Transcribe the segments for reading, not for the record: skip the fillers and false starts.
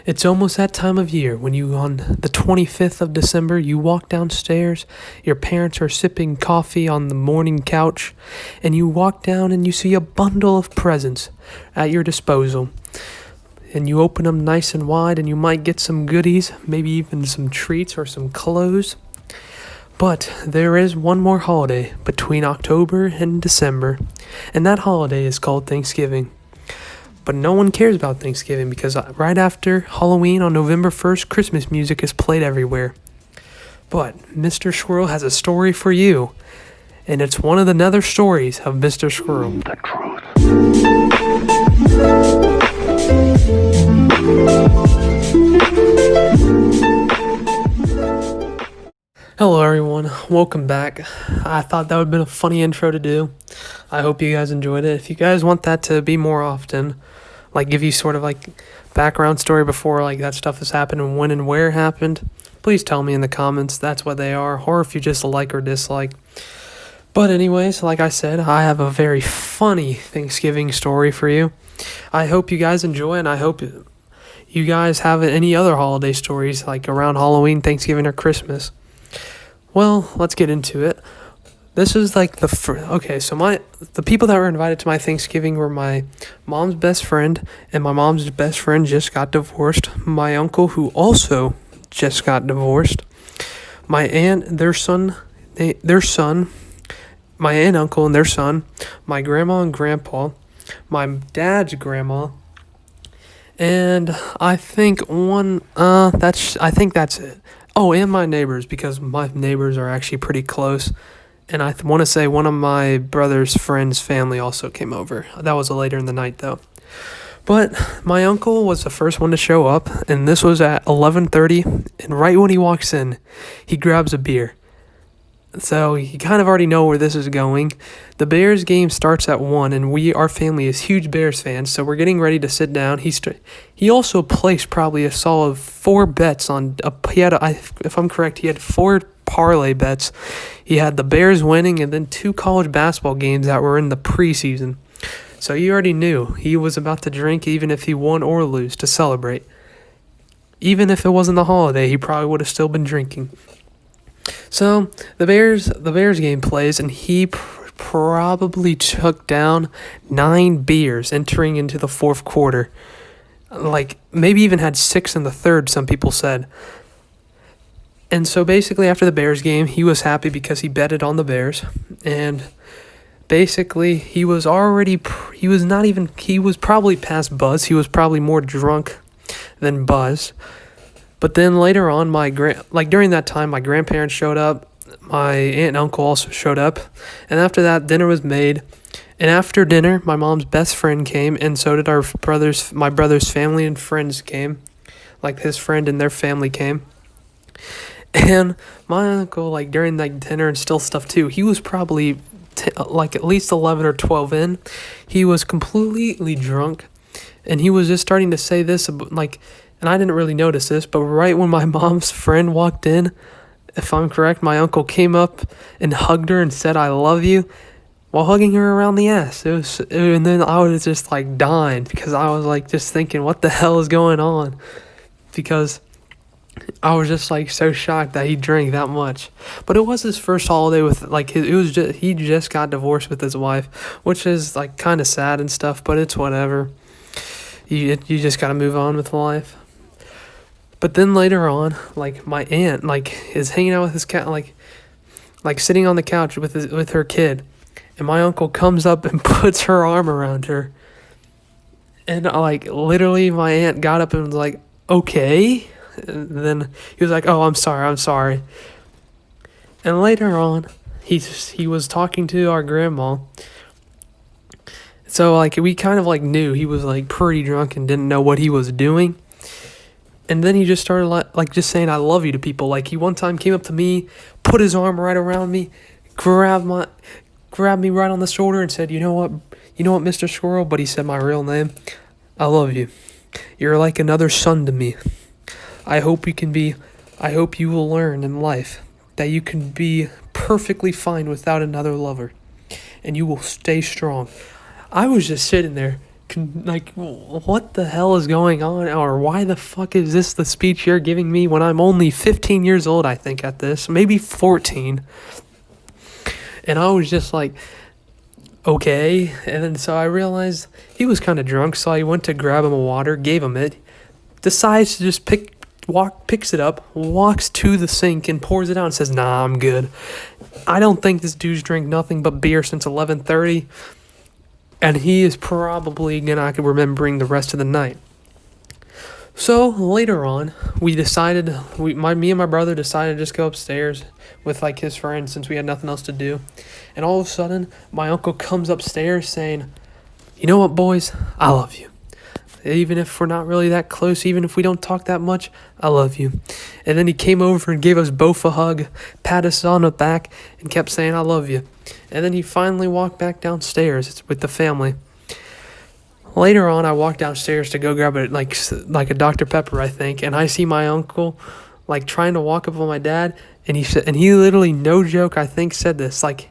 It's almost that time of year when on the 25th of December, you walk downstairs, your parents are sipping coffee on the morning couch, and you walk down and you see a bundle of presents at your disposal. And you open them nice and wide, and you might get some goodies, maybe even some treats or some clothes. But there is one more holiday between October and December, and that holiday is called Thanksgiving. But no one cares about Thanksgiving because right after Halloween on November 1st, Christmas music is played everywhere. But Mr. Squirrel has a story for you, and it's one of the nether stories of Mr. Squirrel. The truth. Hello everyone, welcome back. I thought that would have been a funny intro to do. I hope you guys enjoyed it. If you guys want that to be more often, like give you sort of like background story before like that stuff has happened and when and where it happened, please tell me in the comments. That's what they are, or if you just like or dislike. But anyways, like I said, I have a very funny Thanksgiving story for you. I hope you guys enjoy, and I hope you guys have any other holiday stories like around Halloween, Thanksgiving, or Christmas. Well, let's get into it. This is like the people that were invited to my Thanksgiving were my mom's best friend, and my mom's best friend just got divorced. My uncle, who also just got divorced. My aunt, their son, my aunt, uncle, and their son. My grandma and grandpa. My dad's grandma. And I think that's it. Oh, and my neighbors, because my neighbors are actually pretty close. And I want to say one of my brother's friends' family also came over. That was later in the night, though. But my uncle was the first one to show up, and this was at 11:30. And right when he walks in, he grabs a beer. So you kind of already know where this is going. The Bears game starts at 1, and our family is huge Bears fans, so we're getting ready to sit down. He also placed probably a solid 4 bets on. If I'm correct, he had 4 parlay bets. He had the Bears winning, and then 2 college basketball games that were in the preseason. So you already knew he was about to drink, even if he won or lose, to celebrate. Even if it wasn't the holiday, he probably would have still been drinking. So the Bears game plays, and he probably took down 9 beers entering into the fourth quarter. Like maybe even had 6 in the third, some people said. And so basically after the Bears game, he was happy because he betted on the Bears, and basically he was probably past Buzz. He was probably more drunk than Buzz. But then later on, during that time, my grandparents showed up, my aunt and uncle also showed up, and after that, dinner was made. And after dinner, my mom's best friend came, and so did my brother's family and friends came, like his friend and their family came. And my uncle, like during that dinner and still stuff too, he was probably at least 11 or 12 in. He was completely drunk, and he was just starting to say this, and I didn't really notice this, but right when my mom's friend walked in, if I'm correct, my uncle came up and hugged her and said, "I love you," while hugging her around the ass. And then I was just like dying because I was like just thinking, what the hell is going on? Because I was just like so shocked that he drank that much. But it was his first holiday with he just got divorced with his wife, which is like kind of sad and stuff, but it's whatever. You just gotta move on with life. But then later on, like my aunt is hanging out with his cat, like sitting on the couch with her kid, and my uncle comes up and puts her arm around her, and literally my aunt got up and was like, "Okay," and then he was like, "Oh, I'm sorry." And later on, he was talking to our grandma. So we kind of knew he was pretty drunk and didn't know what he was doing. And then he just started just saying "I love you" to people. He one time came up to me, put his arm right around me, grabbed me right on the shoulder and said, "You know what, Mr. Squirrel?" But he said my real name. "I love you. You're like another son to me. I hope you will learn in life that you can be perfectly fine without another lover, and you will stay strong." I was just sitting there like, what the hell is going on? Or why the fuck is this the speech you're giving me when I'm only 15 years old, I think, at this, maybe 14. And I was just like, okay. And then so I realized he was kind of drunk, so I went to grab him a water, gave him it, decides to just picks it up, walks to the sink and pours it out and says, "Nah, I'm good." I don't think this dude's drank nothing but beer since 11:30, and he is probably not remembering the rest of the night. So later on, me and my brother decided to just go upstairs with like his friends since we had nothing else to do. And all of a sudden, my uncle comes upstairs saying, "You know what, boys? I love you. Even if we're not really that close, even if we don't talk that much, I love you." And then he came over and gave us both a hug, pat us on the back, and kept saying, "I love you." And then he finally walked back downstairs with the family. Later on, I walked downstairs to go grab like a Dr. Pepper, I think, and I see my uncle like trying to walk up on my dad, and he literally, no joke, I think said this like,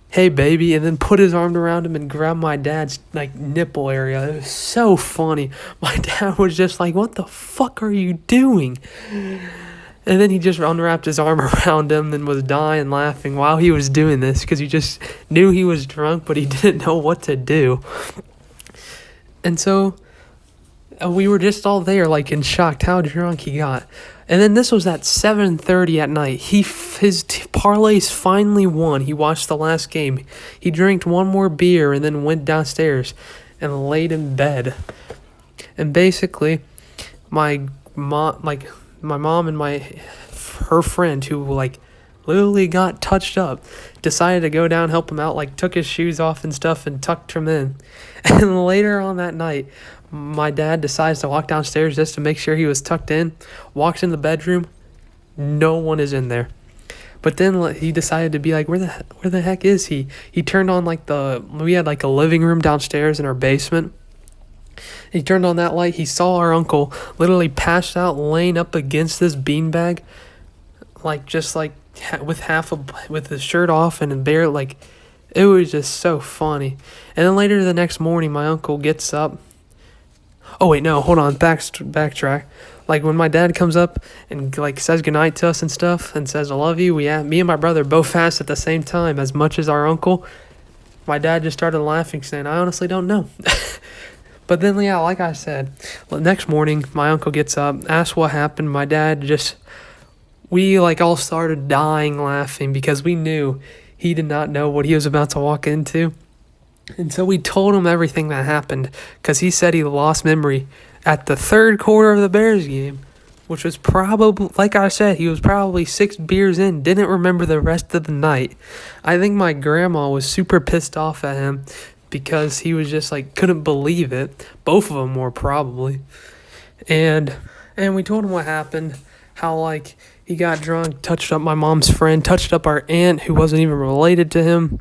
"Hey baby," and then put his arm around him and grabbed my dad's like nipple area. It was so funny. My dad was just like, "What the fuck are you doing?" And then he just unwrapped his arm around him and was dying laughing while he was doing this because he just knew he was drunk, but he didn't know what to do. And so we were just all there, like in shock how drunk he got. And then this was at 7:30 at night. His parlays finally won. He watched the last game. He drank one more beer and then went downstairs and laid in bed. And basically, my mom and her friend who like literally got touched up decided to go down, help him out, like took his shoes off and stuff and tucked him in. And later on that night, my dad decides to walk downstairs just to make sure he was tucked in, walks in the bedroom, no one is in there. But then he decided to be like, where the heck is he? He turned on we had like a living room downstairs in our basement. He turned on that light, he saw our uncle literally passed out, laying up against this beanbag, like just like with his shirt off and bare, like, it was just so funny. And then later the next morning, my uncle gets up. Oh wait, no, hold on, backtrack. Like when my dad comes up and like says goodnight to us and stuff and says, "I love you," me and my brother both asked at the same time as much as our uncle. My dad just started laughing, saying, "I honestly don't know." But then, yeah, like I said, the next morning, my uncle gets up, asks what happened. My dad we like all started dying laughing because we knew he did not know what he was about to walk into. And so we told him everything that happened because he said he lost memory at the third quarter of the Bears game, which was probably, like I said, he was probably 6 beers in, didn't remember the rest of the night. I think my grandma was super pissed off at him because he was just like, couldn't believe it. Both of them were probably. And we told him what happened, how like he got drunk, touched up my mom's friend, touched up our aunt who wasn't even related to him,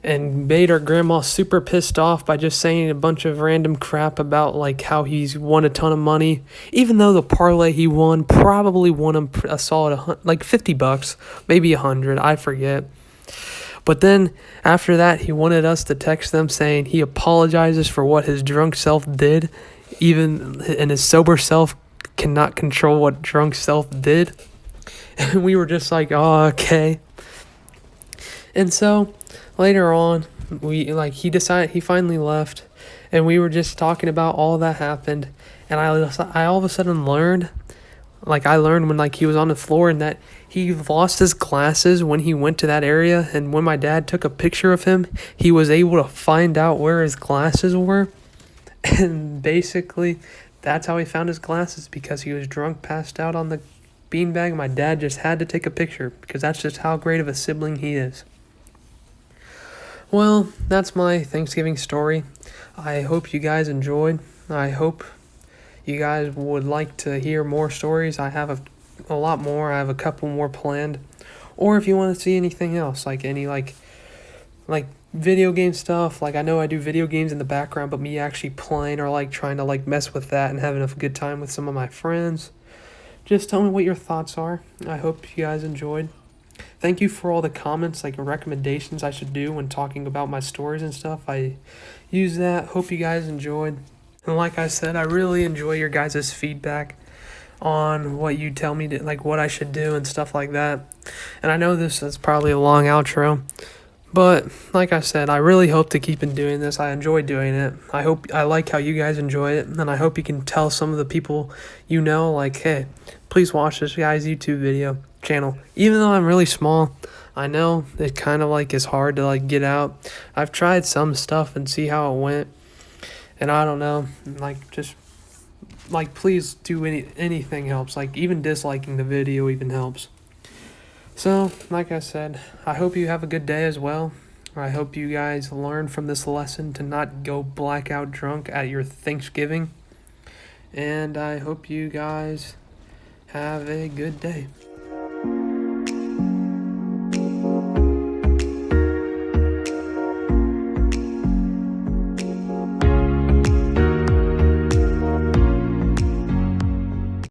and made our grandma super pissed off by just saying a bunch of random crap about like how he's won a ton of money, even though the parlay he won probably won him a solid like $50, maybe 100, I forget. But then after that, he wanted us to text them saying he apologizes for what his drunk self did, and his sober self cannot control what drunk self did. And we were just like, "Oh, okay." And so later on, he finally left, and we were just talking about all that happened. And I all of a sudden learned when like he was on the floor and that he lost his glasses when he went to that area. And when my dad took a picture of him, he was able to find out where his glasses were. And basically, that's how he found his glasses, because he was drunk, passed out on the beanbag. My dad just had to take a picture because that's just how great of a sibling he is. Well, that's my Thanksgiving story. I hope you guys enjoyed. I hope you guys would like to hear more stories. I have a lot more. I have a couple more planned. Or if you want to see anything else, like any like video game stuff. Like I know I do video games in the background, but me actually playing or like trying to like mess with that and having a good time with some of my friends. Just tell me what your thoughts are. I hope you guys enjoyed. Thank you for all the comments, like recommendations I should do when talking about my stories and stuff. I use that. Hope you guys enjoyed. And like I said, I really enjoy your guys' feedback on what you tell me to, like what I should do and stuff like that. And I know this is probably a long outro, but like I said, I really hope to keep on doing this. I enjoy doing it. I like how you guys enjoy it, and I hope you can tell some of the people you know, like, hey, please watch this guy's YouTube video channel. Even though I'm really small, I know it kind of like is hard to like get out. I've tried some stuff and see how it went, and I don't know, like just like please do anything helps. Like even disliking the video even helps. So, like I said, I hope you have a good day as well. I hope you guys learn from this lesson to not go blackout drunk at your Thanksgiving. And I hope you guys have a good day.